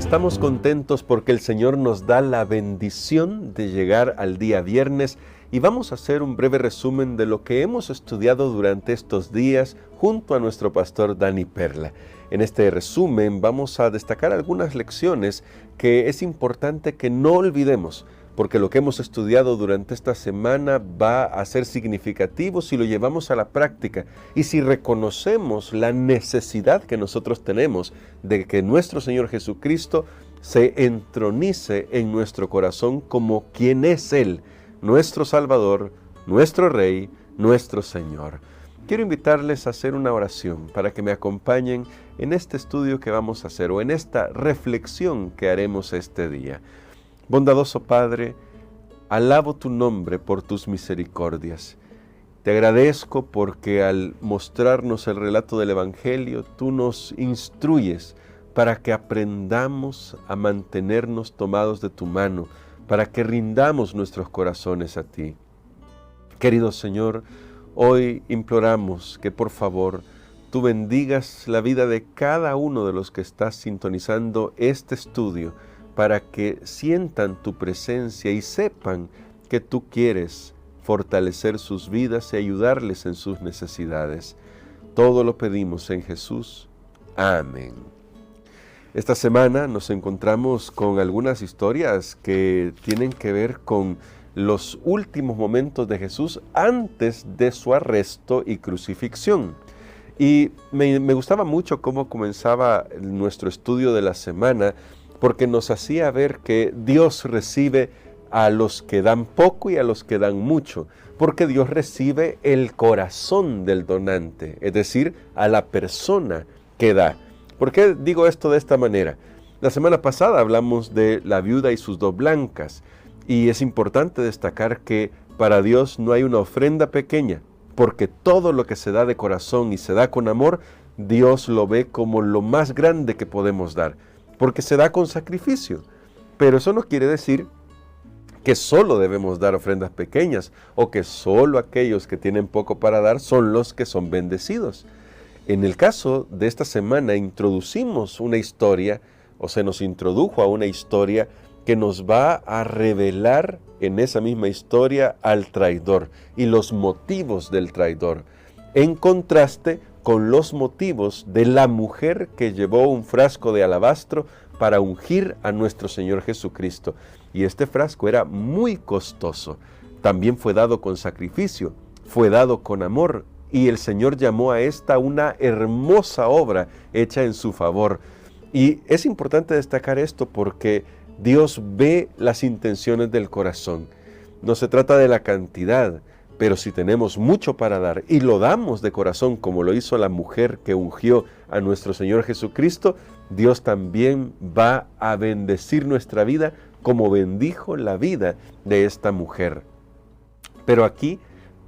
estamos contentos porque el Señor nos da la bendición de llegar al día viernes y vamos a hacer un breve resumen de lo que hemos estudiado durante estos días junto a nuestro pastor Dani Perla. En este resumen vamos a destacar algunas lecciones que es importante que no olvidemos, porque lo que hemos estudiado durante esta semana va a ser significativo si lo llevamos a la práctica y si reconocemos la necesidad que nosotros tenemos de que nuestro Señor Jesucristo se entronice en nuestro corazón como quien es Él, nuestro Salvador, nuestro Rey, nuestro Señor. Quiero invitarles a hacer una oración para que me acompañen en este estudio que vamos a hacer o en esta reflexión que haremos este día. Bondadoso Padre, alabo tu nombre por tus misericordias. Te agradezco porque al mostrarnos el relato del Evangelio, tú nos instruyes para que aprendamos a mantenernos tomados de tu mano, para que rindamos nuestros corazones a ti. Querido Señor, hoy imploramos que por favor tú bendigas la vida de cada uno de los que estás sintonizando este estudio, para que sientan tu presencia y sepan que tú quieres fortalecer sus vidas y ayudarles en sus necesidades. Todo lo pedimos en Jesús. Amén. Esta semana nos encontramos con algunas historias que tienen que ver con los últimos momentos de Jesús antes de su arresto y crucifixión. Y me gustaba mucho cómo comenzaba nuestro estudio de la semana, porque nos hacía ver que Dios recibe a los que dan poco y a los que dan mucho, porque Dios recibe el corazón del donante, es decir, a la persona que da. ¿Por qué digo esto de esta manera? La semana pasada hablamos de la viuda y sus dos blancas, y es importante destacar que para Dios no hay una ofrenda pequeña, porque todo lo que se da de corazón y se da con amor, Dios lo ve como lo más grande que podemos dar, porque se da con sacrificio. Pero eso no quiere decir que solo debemos dar ofrendas pequeñas o que solo aquellos que tienen poco para dar son los que son bendecidos. En el caso de esta semana introducimos una historia, o se nos introdujo a una historia que nos va a revelar en esa misma historia al traidor y los motivos del traidor, en contraste con los motivos de la mujer que llevó un frasco de alabastro para ungir a nuestro Señor Jesucristo. Y este frasco era muy costoso. También fue dado con sacrificio, fue dado con amor, y el Señor llamó a esta una hermosa obra hecha en su favor. Y es importante destacar esto porque Dios ve las intenciones del corazón. No se trata de la cantidad, pero si tenemos mucho para dar y lo damos de corazón como lo hizo la mujer que ungió a nuestro Señor Jesucristo, Dios también va a bendecir nuestra vida como bendijo la vida de esta mujer. Pero aquí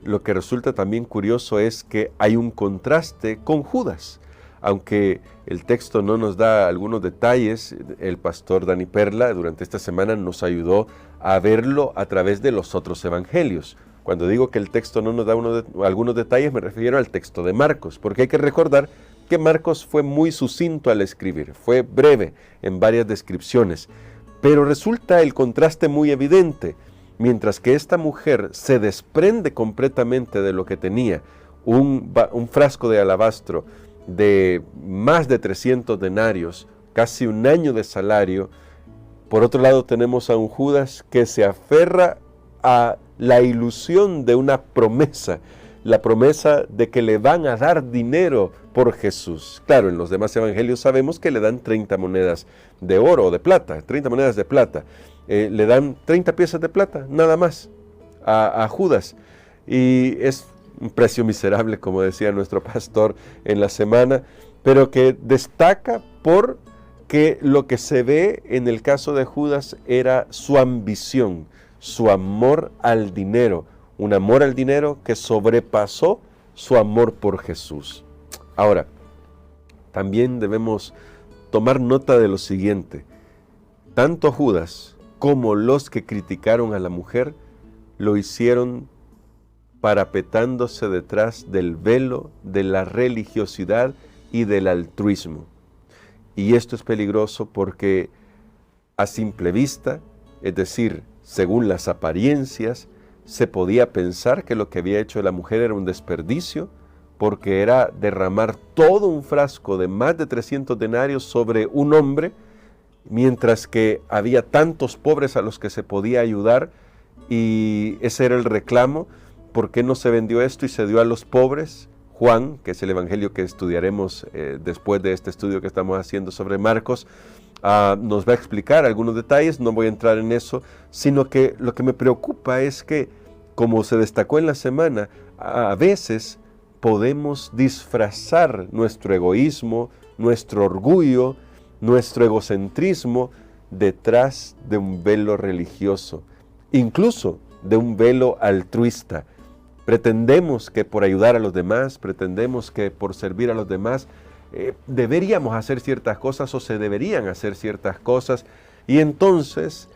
lo que resulta también curioso es que hay un contraste con Judas. Aunque el texto no nos da algunos detalles, el pastor Dani Perla durante esta semana nos ayudó a verlo a través de los otros evangelios. Cuando digo que el texto no nos da algunos detalles, me refiero al texto de Marcos, porque hay que recordar que Marcos fue muy sucinto al escribir, fue breve en varias descripciones, pero resulta el contraste muy evidente. Mientras que esta mujer se desprende completamente de lo que tenía, un frasco de alabastro de más de 300 denarios, casi un año de salario. Por otro lado tenemos a un Judas que se aferra a la ilusión de una promesa, la promesa de que le van a dar dinero por Jesús. Claro, en los demás evangelios sabemos que le dan 30 monedas de oro o de plata, 30 monedas de plata. Le dan 30 piezas de plata, nada más, a Judas. Y es un precio miserable, como decía nuestro pastor en la semana, pero que destaca porque lo que se ve en el caso de Judas era su ambición, su amor al dinero, un amor al dinero que sobrepasó su amor por Jesús. Ahora, también debemos tomar nota de lo siguiente: tanto Judas como los que criticaron a la mujer lo hicieron parapetándose detrás del velo de la religiosidad y del altruismo. Y esto es peligroso porque A simple vista, es decir, según las apariencias, se podía pensar que lo que había hecho la mujer era un desperdicio, porque era derramar todo un frasco de más de 300 denarios sobre un hombre, mientras que había tantos pobres a los que se podía ayudar, y ese era el reclamo. ¿Por qué no se vendió esto y se dio a los pobres? Juan, que es el evangelio que estudiaremos después de este estudio que estamos haciendo sobre Marcos, nos va a explicar algunos detalles. No voy a entrar en eso, sino que lo que me preocupa es que, como se destacó en la semana, a veces podemos disfrazar nuestro egoísmo, nuestro orgullo, nuestro egocentrismo detrás de un velo religioso, incluso de un velo altruista. Pretendemos que por ayudar a los demás, pretendemos que por servir a los demás, deberíamos hacer ciertas cosas o se deberían hacer ciertas cosas, y entonces,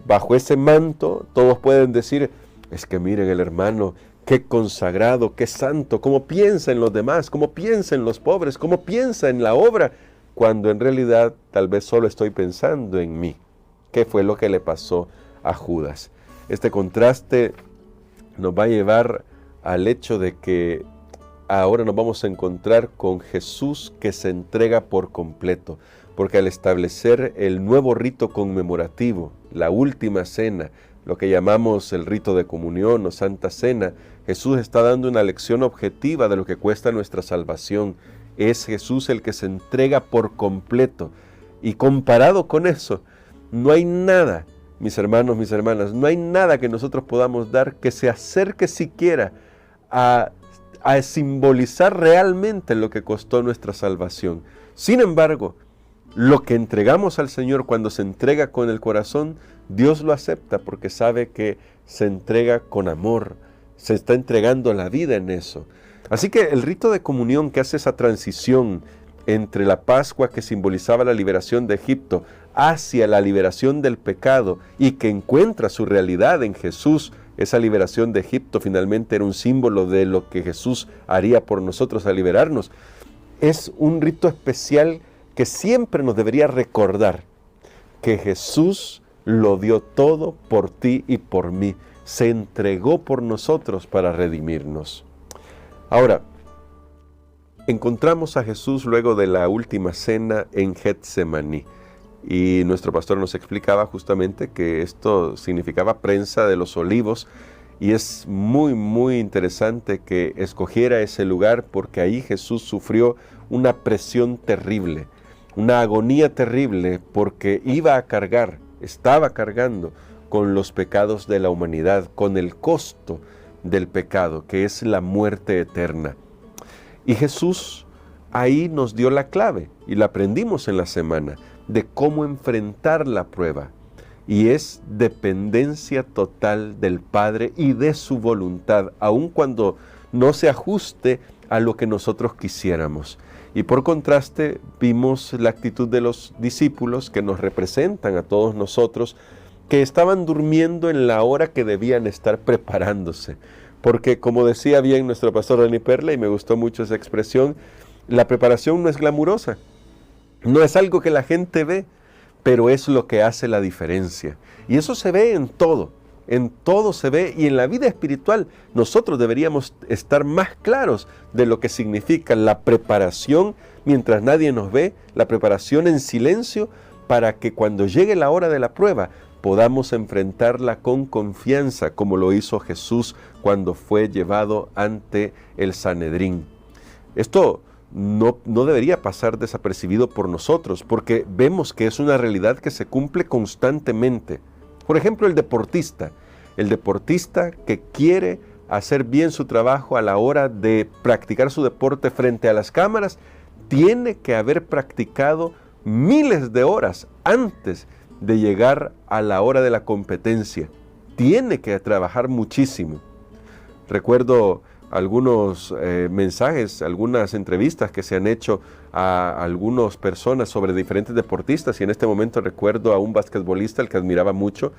bajo ese manto, todos pueden decir, es que miren el hermano, qué consagrado, qué santo, cómo piensa en los demás, cómo piensa en los pobres, cómo piensa en la obra, cuando en realidad tal vez solo estoy pensando en mí. ¿Qué fue lo que le pasó a Judas? Este contraste nos va a llevar al hecho de que ahora nos vamos a encontrar con Jesús que se entrega por completo, porque al establecer el nuevo rito conmemorativo, la última cena, lo que llamamos el rito de comunión o Santa Cena, Jesús está dando una lección objetiva de lo que cuesta nuestra salvación. Es Jesús el que se entrega por completo. Y comparado con eso, no hay nada, mis hermanos, mis hermanas, no hay nada que nosotros podamos dar que se acerque siquiera a simbolizar realmente lo que costó nuestra salvación. Sin embargo, lo que entregamos al Señor cuando se entrega con el corazón, Dios lo acepta porque sabe que se entrega con amor, se está entregando la vida en eso. Así que el rito de comunión que hace esa transición entre la Pascua, que simbolizaba la liberación de Egipto, hacia la liberación del pecado, y que encuentra su realidad en Jesús. Esa liberación de Egipto finalmente era un símbolo de lo que Jesús haría por nosotros al liberarnos. Es un rito especial que siempre nos debería recordar que Jesús lo dio todo por ti y por mí. Se entregó por nosotros para redimirnos. Ahora, encontramos a Jesús luego de la última cena en Getsemaní. Y nuestro pastor nos explicaba justamente que esto significaba prensa de los olivos, y es muy, muy interesante que escogiera ese lugar porque ahí Jesús sufrió una presión terrible, una agonía terrible, porque estaba cargando con los pecados de la humanidad, con el costo del pecado, que es la muerte eterna. Y Jesús ahí nos dio la clave, y la aprendimos en la semana, de cómo enfrentar la prueba, y es dependencia total del Padre y de su voluntad, aun cuando no se ajuste a lo que nosotros quisiéramos. Y por contraste vimos la actitud de los discípulos, que nos representan a todos nosotros, que estaban durmiendo en la hora que debían estar preparándose, porque como decía bien nuestro pastor René Perla, y me gustó mucho esa expresión, la preparación no es glamurosa. No es algo que la gente ve, pero es lo que hace la diferencia. Y eso se ve en todo se ve, y en la vida espiritual nosotros deberíamos estar más claros de lo que significa la preparación mientras nadie nos ve, la preparación en silencio, para que cuando llegue la hora de la prueba podamos enfrentarla con confianza, como lo hizo Jesús cuando fue llevado ante el Sanedrín. Esto no debería pasar desapercibido por nosotros, porque vemos que es una realidad que se cumple constantemente. Por ejemplo, el deportista que quiere hacer bien su trabajo a la hora de practicar su deporte frente a las cámaras, tiene que haber practicado miles de horas antes de llegar a la hora de la competencia. Tiene que trabajar muchísimo. Recuerdo algunos mensajes, algunas entrevistas que se han hecho a algunas personas sobre diferentes deportistas, y en este momento recuerdo a un basquetbolista al que admiraba mucho,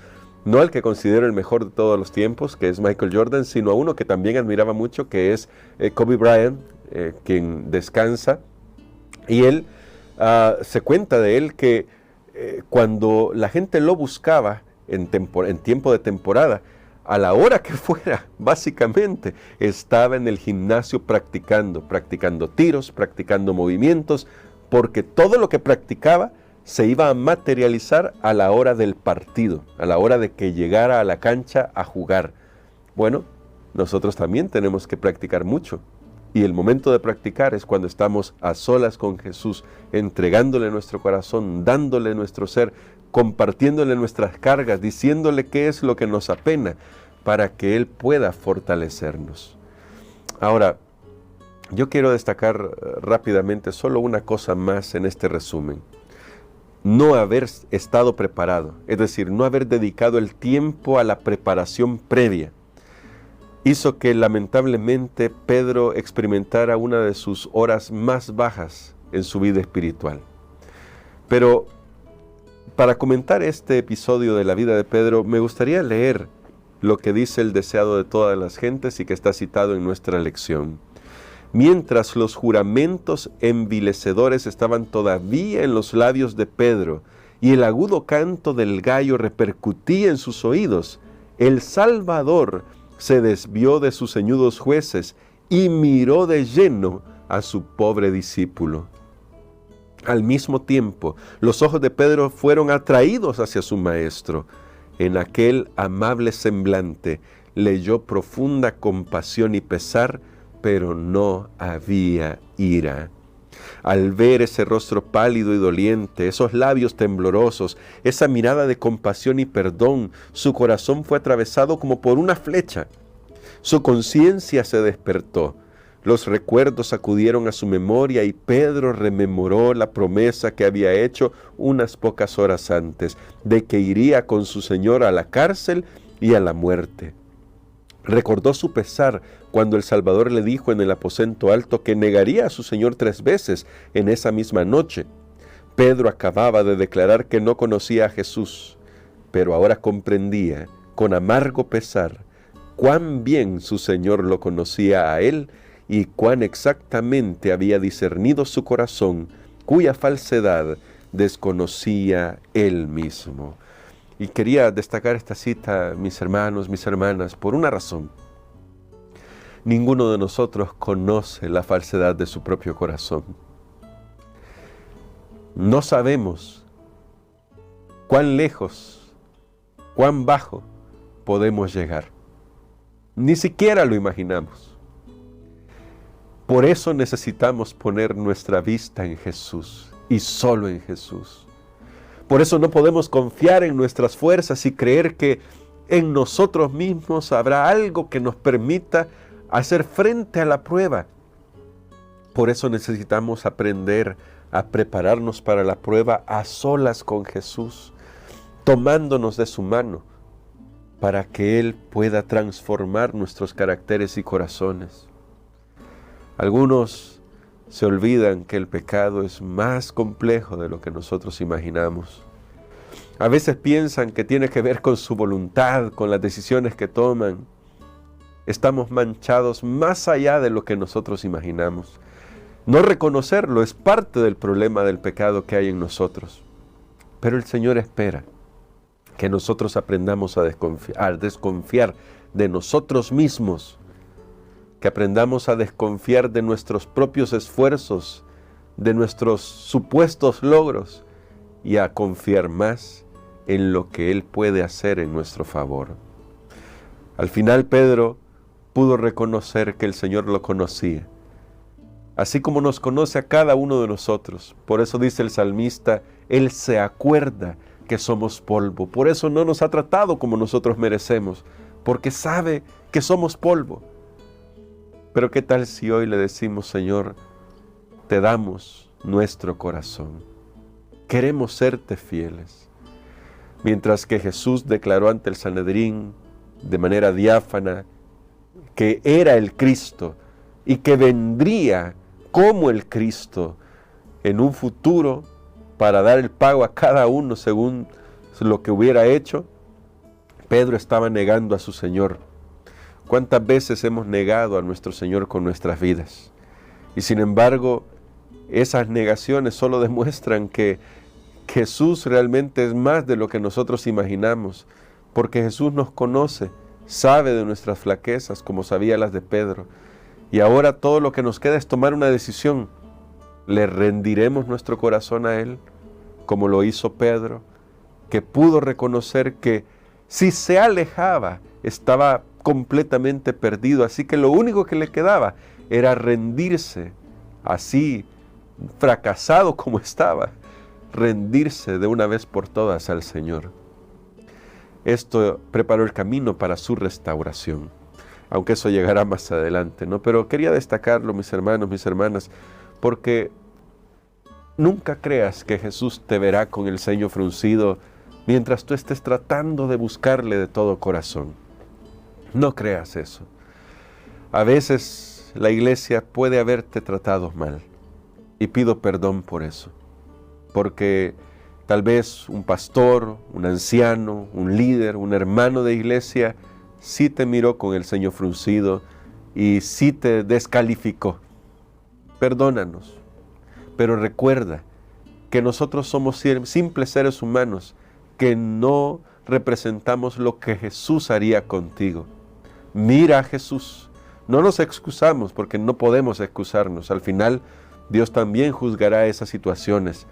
no al que considero el mejor de todos los tiempos, que es Michael Jordan, sino a uno que también admiraba mucho, que es Kobe Bryant, quien descansa, y él se cuenta de él que cuando la gente lo buscaba en tiempo de temporada, a la hora que fuera, básicamente, estaba en el gimnasio practicando tiros, practicando movimientos, porque todo lo que practicaba se iba a materializar a la hora del partido, a la hora de que llegara a la cancha a jugar. Bueno, nosotros también tenemos que practicar mucho. Y el momento de practicar es cuando estamos a solas con Jesús, entregándole nuestro corazón, dándole nuestro ser, compartiéndole nuestras cargas, diciéndole qué es lo que nos apena, para que Él pueda fortalecernos. Ahora, yo quiero destacar rápidamente solo una cosa más en este resumen. No haber estado preparado, es decir, no haber dedicado el tiempo a la preparación previa, hizo que lamentablemente Pedro experimentara una de sus horas más bajas en su vida espiritual. Pero para comentar este episodio de la vida de Pedro, me gustaría leer lo que dice el deseado de todas las gentes y que está citado en nuestra lección. Mientras los juramentos envilecedores estaban todavía en los labios de Pedro y el agudo canto del gallo repercutía en sus oídos, el Salvador se desvió de sus ceñudos jueces y miró de lleno a su pobre discípulo. Al mismo tiempo, los ojos de Pedro fueron atraídos hacia su maestro. En aquel amable semblante leyó profunda compasión y pesar, pero no había ira. Al ver ese rostro pálido y doliente, esos labios temblorosos, esa mirada de compasión y perdón, su corazón fue atravesado como por una flecha. Su conciencia se despertó. Los recuerdos acudieron a su memoria y Pedro rememoró la promesa que había hecho unas pocas horas antes, de que iría con su Señor a la cárcel y a la muerte. Recordó su pesar cuando el Salvador le dijo en el aposento alto que negaría a su Señor 3 veces en esa misma noche. Pedro acababa de declarar que no conocía a Jesús, pero ahora comprendía, con amargo pesar, cuán bien su Señor lo conocía a él y cuán exactamente había discernido su corazón, cuya falsedad desconocía él mismo. Y quería destacar esta cita, mis hermanos, mis hermanas, por una razón. Ninguno de nosotros conoce la falsedad de su propio corazón. No sabemos cuán lejos, cuán bajo podemos llegar. Ni siquiera lo imaginamos. Por eso necesitamos poner nuestra vista en Jesús y solo en Jesús. Por eso no podemos confiar en nuestras fuerzas y creer que en nosotros mismos habrá algo que nos permita hacer frente a la prueba. Por eso necesitamos aprender a prepararnos para la prueba a solas con Jesús, tomándonos de su mano, para que Él pueda transformar nuestros caracteres y corazones. Algunos se olvidan que el pecado es más complejo de lo que nosotros imaginamos. A veces piensan que tiene que ver con su voluntad, con las decisiones que toman. Estamos manchados más allá de lo que nosotros imaginamos. No reconocerlo es parte del problema del pecado que hay en nosotros. Pero el Señor espera que nosotros aprendamos a desconfiar de nosotros mismos, que aprendamos a desconfiar de nuestros propios esfuerzos, de nuestros supuestos logros y a confiar más en lo que Él puede hacer en nuestro favor. Al final Pedro pudo reconocer que el Señor lo conocía, así como nos conoce a cada uno de nosotros. Por eso dice el salmista, Él se acuerda que somos polvo. Por eso no nos ha tratado como nosotros merecemos, porque sabe que somos polvo. Pero ¿qué tal si hoy le decimos, Señor, te damos nuestro corazón? Queremos serte fieles. Mientras que Jesús declaró ante el Sanedrín de manera diáfana que era el Cristo y que vendría como el Cristo en un futuro para dar el pago a cada uno según lo que hubiera hecho, Pedro estaba negando a su Señor. ¿Cuántas veces hemos negado a nuestro Señor con nuestras vidas? Y sin embargo, esas negaciones solo demuestran que Jesús realmente es más de lo que nosotros imaginamos, porque Jesús nos conoce, sabe de nuestras flaquezas, como sabía las de Pedro. Y ahora todo lo que nos queda es tomar una decisión. ¿Le rendiremos nuestro corazón a Él, como lo hizo Pedro, que pudo reconocer que si se alejaba, estaba completamente perdido, así que lo único que le quedaba era rendirse, así fracasado como estaba, rendirse de una vez por todas al Señor? Esto preparó el camino para su restauración, aunque eso llegará más adelante, ¿no? Pero quería destacarlo, mis hermanos, mis hermanas, porque nunca creas que Jesús te verá con el ceño fruncido mientras tú estés tratando de buscarle de todo corazón. No creas eso. A veces la iglesia puede haberte tratado mal, y pido perdón por eso, porque tal vez un pastor, un anciano, un líder, un hermano de iglesia sí te miró con el ceño fruncido y sí te descalificó. Perdónanos, pero recuerda que nosotros somos simples seres humanos que no representamos lo que Jesús haría contigo. Mira a Jesús. No nos excusamos porque no podemos excusarnos. Al final Dios también juzgará esas situaciones.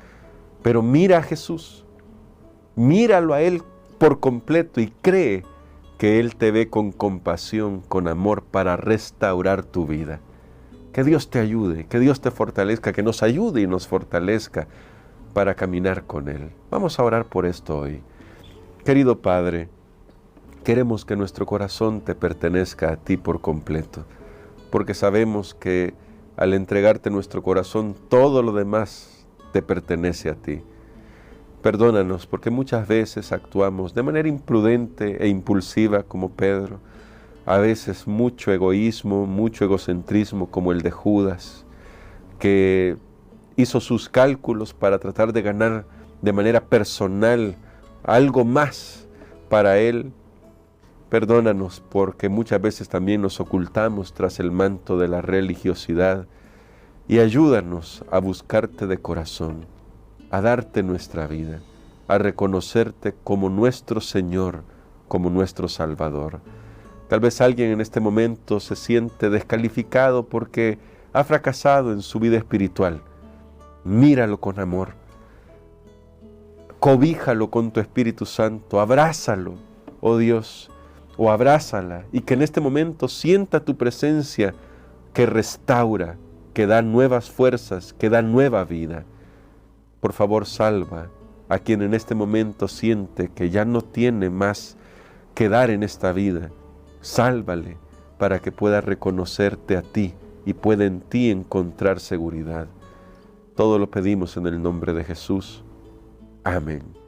Pero mira a Jesús. Míralo a Él por completo y cree que Él te ve con compasión, con amor para restaurar tu vida. Que Dios te ayude, que Dios te fortalezca, que nos ayude y nos fortalezca para caminar con Él. Vamos a orar por esto hoy. Querido Padre, queremos que nuestro corazón te pertenezca a ti por completo, porque sabemos que al entregarte nuestro corazón, todo lo demás te pertenece a ti. Perdónanos porque muchas veces actuamos de manera imprudente e impulsiva como Pedro, a veces mucho egoísmo, mucho egocentrismo como el de Judas, que hizo sus cálculos para tratar de ganar de manera personal algo más para él. Perdónanos porque muchas veces también nos ocultamos tras el manto de la religiosidad y ayúdanos a buscarte de corazón, a darte nuestra vida, a reconocerte como nuestro Señor, como nuestro Salvador. Tal vez alguien en este momento se siente descalificado porque ha fracasado en su vida espiritual. Míralo con amor, cobíjalo con tu Espíritu Santo, abrázalo, oh Dios, o abrázala, y que en este momento sienta tu presencia que restaura, que da nuevas fuerzas, que da nueva vida. Por favor, salva a quien en este momento siente que ya no tiene más que dar en esta vida. Sálvale para que pueda reconocerte a ti y pueda en ti encontrar seguridad. Todo lo pedimos en el nombre de Jesús. Amén.